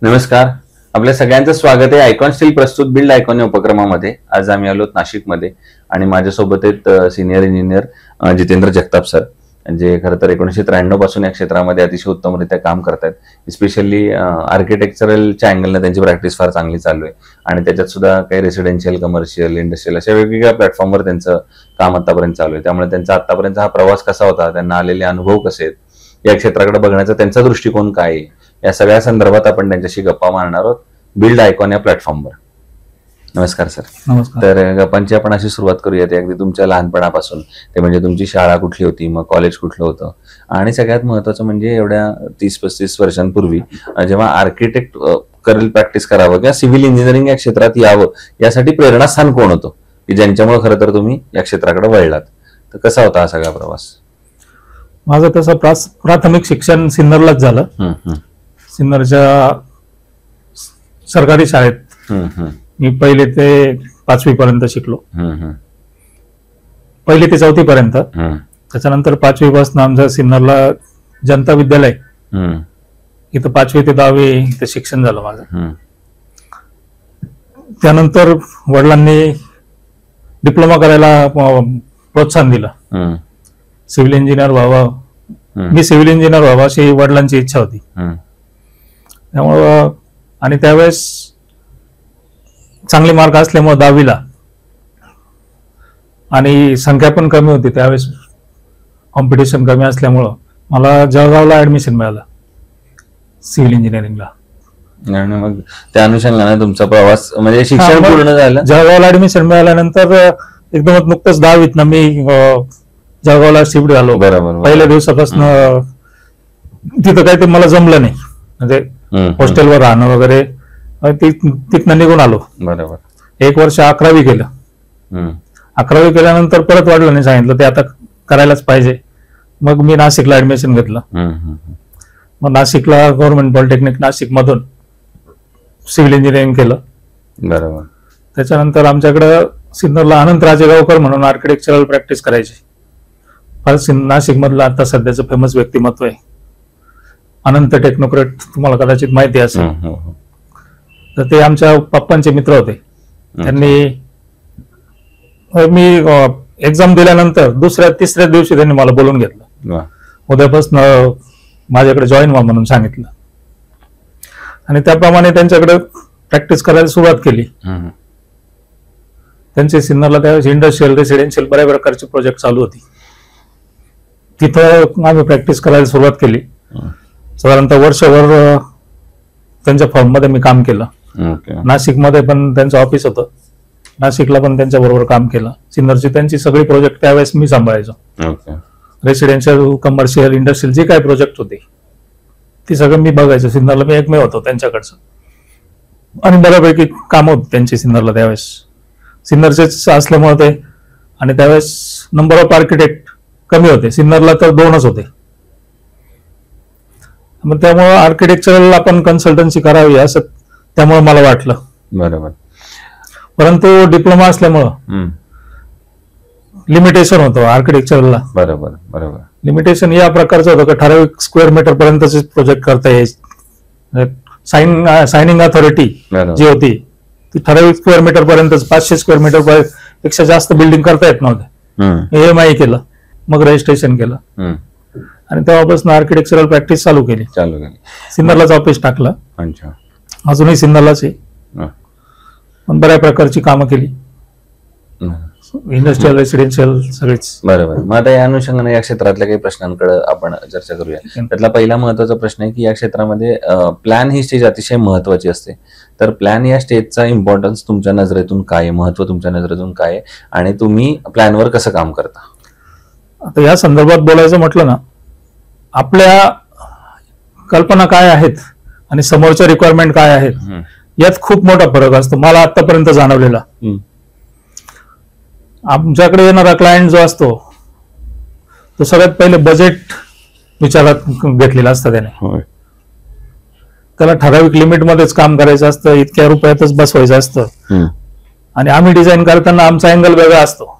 नमस्कार. आपल्या सगळ्यांचं स्वागत आहे आयकॉन स्टील प्रस्तुत बिल्ड आयकॉन या उपक्रमामध्ये. आज आम्ही आलो नाशिकमध्ये आणि माझ्यासोबत आहेत senior engineer Jitendra Jagtap sir, जे खरं तर 1993 पासून या क्षेत्रामध्ये अतिशय उत्तमरित्या काम करतात. स्पेशली आर्किटेक्चरलच्या अँगलनं त्यांची प्रॅक्टिस फार चांगली चालू आहे आणि त्याच्यात सुद्धा काही रेसिडेन्शियल, कमर्शियल, इंडस्ट्रियल अशा वेगवेगळ्या प्लॅटफॉर्मवर त्यांचं काम आतापर्यंत चालू आहे. त्यामुळे त्यांचा आतापर्यंत हा प्रवास कसा होता, त्यांना आलेले अनुभव कसे आहेत, या क्षेत्राकडे बघण्याचा त्यांचा दृष्टिकोन काय आहे, या सगळ्या संदर्भात आपण त्यांच्याशी गप्पा मारणार आहोत बिल्ड आयकॉन या प्लॅटफॉर्मवर. नमस्कार सर. नमस्कार. तर गप्पांची आपण अशी सुरुवात करूयात अगदी तुमच्या लहानपणापासून. ते म्हणजे तुमची शाळा कुठली होती, मग कॉलेज कुठलं होतं, आणि सगळ्यात महत्वाचं म्हणजे एवढ्या 30-35 वर्षांपूर्वी जेव्हा आर्किटेक्ट करेल प्रॅक्टिस करावं किंवा सिव्हिल इंजिनिअरिंग या क्षेत्रात यावं, यासाठी प्रेरणास्थान कोण होतं की ज्यांच्यामुळे खरं तर तुम्ही या क्षेत्राकडे वळलात? तर कसा होता हा सगळा प्रवास? माझं तसं प्राथमिक शिक्षण सिन्नरलाच झालं. सिन्नरच्या सरकारी शाळेत मी 1ली ते 5वी पर्यंत शिकलो. 1ली ते 4थी पर्यंत. त्याच्यानंतर 5वी पासून आमचं सिन्नरला जनता विद्यालय, इथं 5वी ते 10वी इथं शिक्षण झालं माझं. त्यानंतर वडिलांनी डिप्लोमा करायला प्रोत्साहन दिलं. सिव्हिल इंजिनियर व्हावं, मी सिव्हिल इंजिनियर व्हावं अशी वडिलांची इच्छा होती. त्यामुळं आणि त्यावेळेस चांगले मार्क असल्यामुळे 10वीला, आणि संख्या पण कमी होती त्यावेळेस, कॉम्पिटिशन कमी असल्यामुळं मला जळगावला ऍडमिशन मिळालं सिव्हिल इंजिनिअरिंगला. आणि मग त्या अनुषंगाने तुमचा प्रवास म्हणजे शिक्षण पूर्ण झालं. जळगावला ऍडमिशन मिळाल्यानंतर एकदमच नुकतंच 10वीतनं मी जळगावला शिफ्ट झालो. बरोबर. पहिल्या दिवसापासून तिथं काही ते मला जमलं नाही, म्हणजे हॉस्टेलवर राहणं वगैरे, तिथनं निघून आलो. बरोबर. 1 वर्ष 11वी केलं. 11वी केल्यानंतर परत वडिलांनी सांगितलं ते आता करायलाच पाहिजे. मग मी नाशिकला ऍडमिशन घेतलं. मग नाशिकला गव्हर्नमेंट पॉलिटेक्निक नाशिक मधून सिव्हिल इंजिनिअरिंग केलं. बरोबर. त्याच्यानंतर आमच्याकडं सिन्नरला अनंत राजेगावकर म्हणून आर्किटेक्चरल प्रॅक्टिस करायची. नाशिक मधलं आता सध्याचं फेमस व्यक्तिमत्व आहे अनंत टेक्नोक्रेट, तुम्हाला कदाचित माहिती असेल. तर ते आमच्या पप्पांचे मित्र होते. त्यांनी मी एक्झाम दिल्यानंतर 2-3 दिवशी त्यांनी मला बोलून घेतलं. उद्यापासून माझ्याकडे जॉईन व्हा म्हणून सांगितलं, आणि त्याप्रमाणे त्यांच्याकडे प्रॅक्टिस करायला सुरुवात केली. त्यांचे सिन्नरला त्यावेळेस इंडस्ट्रियल, रेसिडेन्शियल बऱ्या प्रकारचे प्रोजेक्ट चालू होती. तिथं आम्ही प्रॅक्टिस करायला सुरुवात केली. साधारणतः वर्षभर त्यांच्या फर्ममध्ये मी काम केलं. नाशिकमध्ये पण त्यांचं ऑफिस होतं, नाशिकला पण त्यांच्या बरोबर काम केलं. सिन्नरची त्यांची सगळी प्रोजेक्ट त्यावेळेस मी सांभाळायचो. रेसिडेन्शियल, कमर्शियल, इंडस्ट्रियल जे काही प्रोजेक्ट होते ती सगळं मी बघायचो. सिन्नरला मी एकमेव होतो त्यांच्याकडचं, आणि बऱ्यापैकी काम होत त्यांची सिन्नरला त्यावेळेस. सिन्नरचेच असल्यामुळे ते, आणि त्यावेळेस नंबर ऑफ आर्किटेक्ट कमी होते. सिन्नरला तर 2च होते. मग त्यामुळे आर्किटेक्चरल आपण कन्सल्टन्सी करावी असं त्यामुळे मला वाटलं. बरोबर. परंतु डिप्लोमा असल्यामुळं लिमिटेशन होतं आर्किटेक्चरला. बरोबर. बरोबर. लिमिटेशन या प्रकारचं होतं की ठराविक स्क्वेअर मीटर पर्यंतचे प्रोजेक्ट करता यायचे. सायनिंग अथॉरिटी जी होती ती ठराविक स्क्वेअर मीटर पर्यंतच, 500 स्क्वेअर मीटर पेक्षा जास्त बिल्डिंग करता येत नव्हते. EMI केलं, मग रजिस्ट्रेशन केलं, आणि तेव्हापासून आर्किटेक्चरल प्रॅक्टिस चालू केली. सिन्नरलाच ऑफिस टाकलं. अजूनही सिन्नरलाच आहे, पण बऱ्या प्रकारची कामं केली, इंडस्ट्रियल, रेसिडेन्शियल सगळीच. बरोबर. मग आता या अनुषंगाने या क्षेत्रातल्या काही प्रश्नांकडे आपण चर्चा करूया. त्यातला पहिला महत्वाचा प्रश्न आहे की या क्षेत्रामध्ये प्लॅन ही स्टेज अतिशय महत्वाची असते. तर प्लॅन या स्टेजचा इम्पॉर्टन्स तुमच्या नजरेतून काय आहे, महत्व तुमच्या नजरेतून काय आहे, आणि तुम्ही प्लॅनवर कसं काम करता? आता या संदर्भात बोलायचं म्हटलं ना, आपल्या कल्पना काय आहेत आणि समोरच्या रिक्वायरमेंट काय आहेत यात खूप मोठा फरक असतो, मला आतापर्यंत जाणवलेला. आमच्याकडे येणारा क्लायंट जो असतो तो सगळ्यात पहिले बजेट विचारात घेतलेला असतं. त्याला ठराविक लिमिटमध्येच काम करायचं असतं, इतक्या रुपयातच बसवायचं असतं, आणि आम्ही डिझाईन करताना आमचा अँगल वेगळा असतो.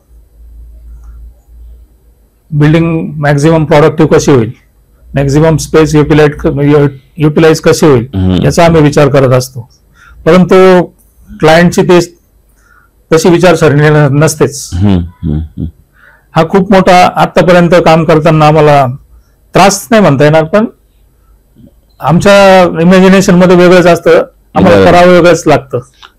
बिल्डिंग मॅक्झिमम प्रोडक्टिव्ह कशी होईल मॅक्झिमम स्पेस युटिलाइज कशी होईल याचा आम्ही विचार करत असतो. परंतु क्लायंटची ते तशी विचारसरणी नसतेच. हा खूप मोठा आतापर्यंत काम करताना आम्हाला त्रास नाही म्हणता येणार, पण आमच्या इमॅजिनेशन मध्ये वेगळंच असतं, आम्हाला करावं वेगळंच लागतं.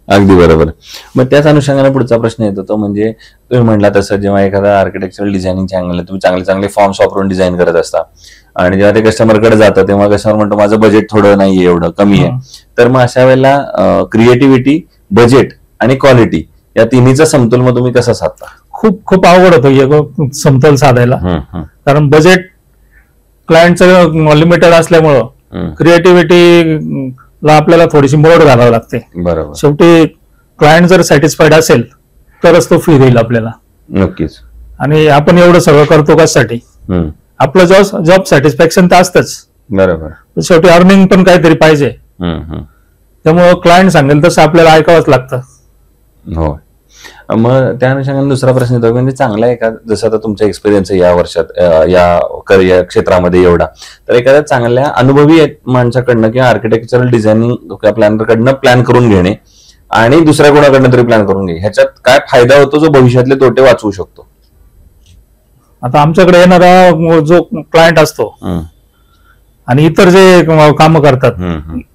अगदी बरोबर. मग त्याच अनुषंगाने पुढचा प्रश्न येतो तो म्हणजे तुम्ही म्हणला तसं जेव्हा एखादा आर्किटेक्चरल डिझायनिंगच्या अँगलने तुम्ही चांगले चांगले फॉर्म्स वापरून डिझाईन करत असता आणि जेव्हा ते कस्टमरकडे जातं तेव्हा कस्टमर म्हणतो माझं बजेट थोडं नाहीये, एवढं कमी आहे, तर मग अशा वेळेला क्रिएटिव्हिटी, बजेट आणि क्वालिटी या तिन्हीचा समतोल मग तुम्ही कसा साधता? खूप खूप अवघड होतं समतोल साधायला. कारण बजेट क्लायंटचं लिमिटेड असल्यामुळं क्रिएटिव्हिटीला आपल्याला थोडीशी मोड घालावी लागते. बरोबर. शेवटी क्लायंट जर सॅटिस्फाईड असेल तरच तो फी देईल आपल्याला. नक्कीच. आणि आपण एवढं सगळं करतो कशासाठी? आपलं जॉब सॅटिस्फॅक्शन तर असतंच. बरोबर. शेवटी अर्निंग पण काहीतरी पाहिजे. त्यामुळं क्लायंट सांगेल तसं आपल्याला ऐकावंच लागतं. हो. मग त्या अनुषंगाने दुसरा प्रश्न येतो म्हणजे चांगला आहे का, जसं आता तुमचा एक्सपिरियन्स आहे या वर्षात या क्षेत्रामध्ये एवढा, तर एखाद्या चांगल्या अनुभवी माणसाकडनं किंवा आर्किटेक्चरल डिझायनिंग प्लॅनरकडनं प्लॅन करून घेणे आणि दुसऱ्या कोणाकडनं तरी प्लॅन करून घे, ह्याच्यात काय फायदा होतो जो भविष्यातले तोटे वाचवू शकतो? आता आमच्याकडे येणारा जो क्लायंट असतो आणि इतर जे कामं करतात,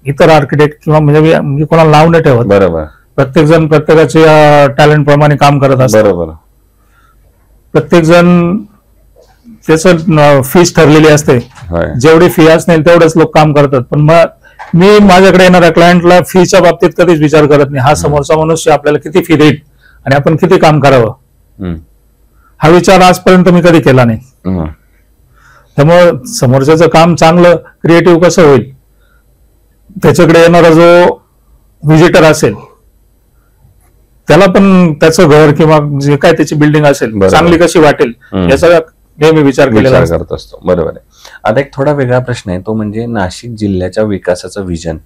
इतर आर्किटेक्ट किंवा म्हणजे मी कोणाला नाव नाही ठेवत, बरोबर, प्रत्येक जण प्रत्येकाच्या टॅलेंट प्रमाणे काम करत असतात. बरोबर. प्रत्येक जण त्याचं फीस ठरलेली असते, जेवढी फी असणार तेवढेच लोक काम करतात. पण मग मी माझ्याकडे येणाऱ्या क्लायंटला फीच्या बाबतीत कधीच विचार करत नाही. हा समोरचा मनुष्य आपल्याला किती फी देईल आणि आपण किती काम करावं, हा विचार आजपर्यंत मी कधी केला नाही. त्यामुळं समोरच्याचं काम चांगलं क्रिएटिव्ह कसं होईल, त्याच्याकडे येणारा जो व्हिजिटर असेल त्याला पण त्याचं घर किंवा जे काय त्याची बिल्डिंग असेल चांगली कशी वाटेल याचा नेहमी विचार केलेला करत असतो. बरोबर आहे. आता एक थोडा वेगळा प्रश्न आहे तो म्हणजे नाशिक जिल्ह्याच्या विकासाचं विजन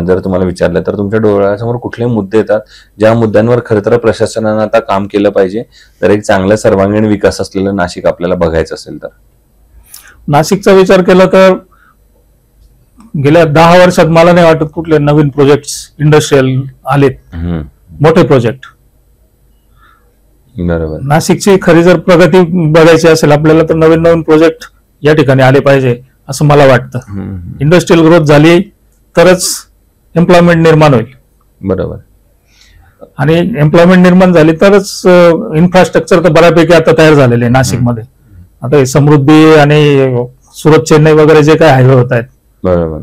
जर तुम्हाला विचारलं तर तुमच्या डोळ्यासमोर कुठले मुद्दे येतात ज्या मुद्द्यांवर खरं तर प्रशासनानं आता काम केलं पाहिजे तर एक चांगलं सर्वांगीण विकास असलेलं नाशिक आपल्याला बघायचं असेल तर? नाशिकचा विचार केला तर गेल्या 10 वर्षात मला नाही वाटत कुठले नवीन प्रोजेक्ट इंडस्ट्रियल आलेत, मोठे प्रोजेक्ट. बरोबर. नाशिकची खरी जर प्रगती बघायची असेल आपल्याला तर नवीन नवीन प्रोजेक्ट या ठिकाणी आले पाहिजे असं मला वाटतं. इंडस्ट्रियल ग्रोथ झाली तरच एम्प्लॉयमेंट निर्माण होईल. बरोबर. आणि एम्प्लॉयमेंट निर्माण झाली तरच इन्फ्रास्ट्रक्चर तर बऱ्यापैकी आता तयार झालेले आहे नाशिकमध्ये. आता समृद्धी आणि सुरत चेन्नई वगैरे जे काय हायवे होत आहेत, बरोबर,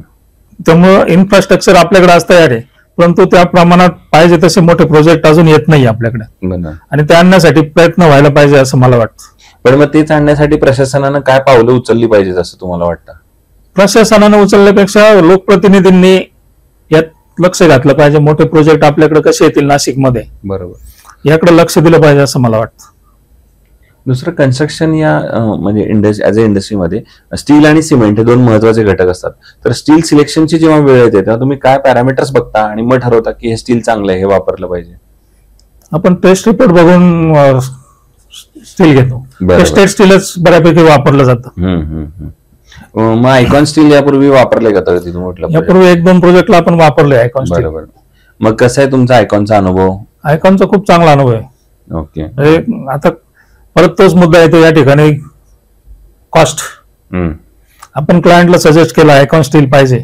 त्यामुळं इन्फ्रास्ट्रक्चर आपल्याकडे आज तयार आहे, परंतु त्या प्रमाणात पाहिजे तसे मोठे प्रोजेक्ट अजून येत नाही आपल्याकडे आणि ते आणण्यासाठी प्रयत्न व्हायला पाहिजे असं मला वाटतं. पण मग तेच आणण्यासाठी प्रशासनानं काय पावलं उचलली पाहिजे असं तुम्हाला वाटतं? प्रशासनानं उचलल्यापेक्षा लोकप्रतिनिधींनी यात लक्ष घातलं पाहिजे. मोठे प्रोजेक्ट आपल्याकडे कसे येतील नाशिकमध्ये, बरोबर, याकडे लक्ष दिलं पाहिजे असं मला वाटतं. दुसरं कन्स्ट्रक्शन या म्हणजे ऍज अ इंडस्ट्रीमध्ये स्टील आणि सिमेंट हे 2 महत्वाचे घटक असतात. तर स्टील सिलेक्शनची जेव्हा वेळ येते तेव्हा तुम्ही काय पॅरामीटर्स बघता आणि मग ठरवता की हे स्टील चांगलं आहे, हे वापरलं पाहिजे? आपण टेस्ट रिपोर्ट बघून स्टील घेतो. टेस्टेड स्टीलच बऱ्यापैकी वापरलं जातं. मग आयकॉन स्टील यापूर्वी वापरले का तुम्ही म्हटलं? यापूर्वी 1-2 प्रोजेक्टला आपण वापरले आयकॉन स्टील. बरोबर. मग कसं आहे तुमचा आयकॉनचा अनुभव? आयकॉनचा खूप चांगला अनुभव आहे. ओके. आता परत तोच मुद्दा येतो या ठिकाणी, कॉस्ट. आपण क्लायंटला सजेस्ट केला आयकॉन स्टील पाहिजे,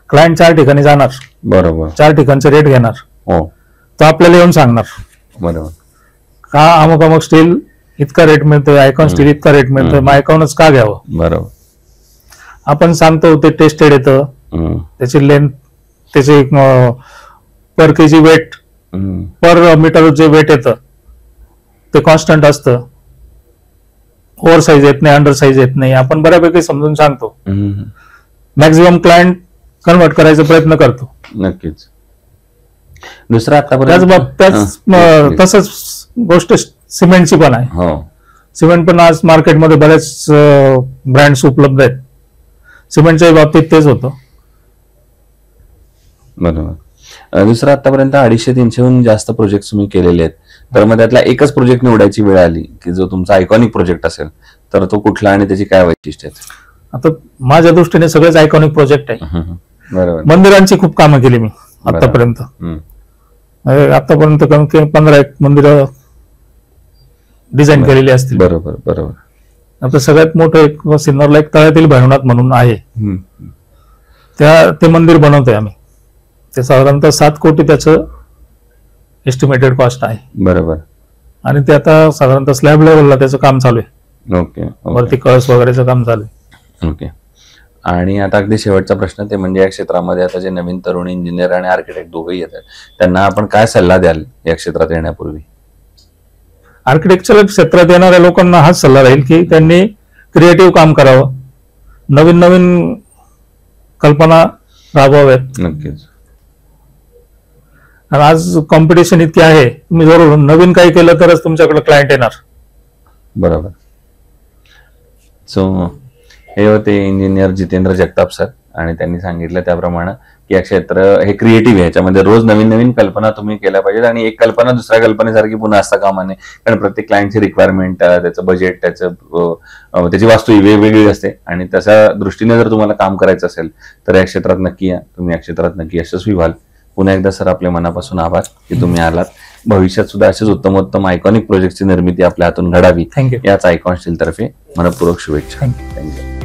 क्लायंट 4 ठिकाणी जाणार, बरोबर, 4 ठिकाणचे रेट घेणार, तो आपल्याला येऊन सांगणार, बरोबर, का अमुक अमुक स्टील इतका रेट मिळतोय, आयकॉन स्टील इतका रेट मिळतोय, मग आयकॉनच का घ्यावं? बरोबर. आपण सांगतो ते टेस्टेड येतं, त्याची लेंथ, त्याची पर केजी वेट, पर मीटर जे वेट येतं ते कॉन्स्टंट असतं, ओव्हर साईज येत नाही, अंडर साईज येत नाही, आपण बऱ्यापैकी समजून सांगतो. मॅक्झिमम क्लायंट कन्वर्ट करायचा प्रयत्न करतो. नक्कीच. दुसरा आतापर्यंत तसंच गोष्ट सिमेंटची पण आहे. सिमेंट पण आज मार्केटमध्ये बरेच ब्रँड्स उपलब्ध आहेत. सिमेंटच्या बाबतीत तेच होतं. बरोबर. दुसरा आतापर्यंत 250-300हून जास्त प्रोजेक्ट तुम्ही केलेले आहेत, तर मग त्यातला एकच प्रोजेक्ट निवडायची वेळ आली की जो तुमचा आयकॉनिक प्रोजेक्ट असेल तर तो कुठला आणि त्याची काय वैशिष्ट्य आहेत? आता माझ्या दृष्टीने सगळेच आयकॉनिक प्रोजेक्ट आहे. बरोबर. मंदिरांची खूप कामं केली मी आतापर्यंत. आतापर्यंत कमी कमी 15 एक मंदिरं डिझाईन केलेली असतील. बरोबर बरोबर. आता सगळ्यात मोठं एक सिन्नरला एक तळ्यातील भैरवनाथ म्हणून आहे, ते मंदिर बनवतोय आम्ही. ते साधारणतः 7 कोटी त्याचं एस्टिमेटेड कॉस्ट आहे. बरोबर. आणि ते आता साधारणतः स्लॅब लेवलला त्याचं काम चालू आहे. ओके. वरती कळस वगैरेचं काम चालू आहे. ओके. आणि आता अगदी शेवटचा प्रश्न ते म्हणजे या क्षेत्रामध्ये आता जे नवीन तरुण इंजिनियर आणि आर्किटेक्ट दोघेही येतात, त्यांना आपण काय सल्ला द्याल या क्षेत्रात येण्यापूर्वी? आर्किटेक्चर क्षेत्रात येणाऱ्या लोकांना हाच सल्ला राहील की त्यांनी क्रिएटिव्ह काम करावं, नवीन नवीन कल्पना राबवाव्यात. नक्कीच. आणि आज कॉम्पिटिशन इतकी आहे, तुम्ही जरूर नवीन काही केलं तरच तुमच्याकडे क्लायंट येणार. बरोबर. सो हे होते इंजिनियर जितेंद्र जगताप सर, आणि त्यांनी सांगितलं त्याप्रमाणे की या क्षेत्र हे क्रिएटिव्ह आहे, याच्यामध्ये रोज नवीन नवीन कल्पना तुम्ही केल्या पाहिजेत. आणि एक कल्पना दुसऱ्या कल्पनेसारखी पुन्हा असता कामा नये, कारण प्रत्येक क्लायंटची रिक्वायरमेंट, त्याचं बजेट, त्याची वास्तू ही वेगवेगळी असते. आणि तशा दृष्टीने जर तुम्हाला काम करायचं असेल तर या क्षेत्रात नक्की या, तुम्ही या क्षेत्रात नक्की यशस्वी व्हाल. पुन्हा एकदा सर आपल्या मनापासून आभार की तुम्ही आलात. भविष्यात सुद्धा असेच उत्तमोत्तम आयकॉनिक प्रोजेक्टची निर्मिती आपल्या हातून घडावी थँक्यू. याच आयकॉन स्टील तर्फे मनपूर्वक शुभेच्छा. थँक्यू. थँक्यू.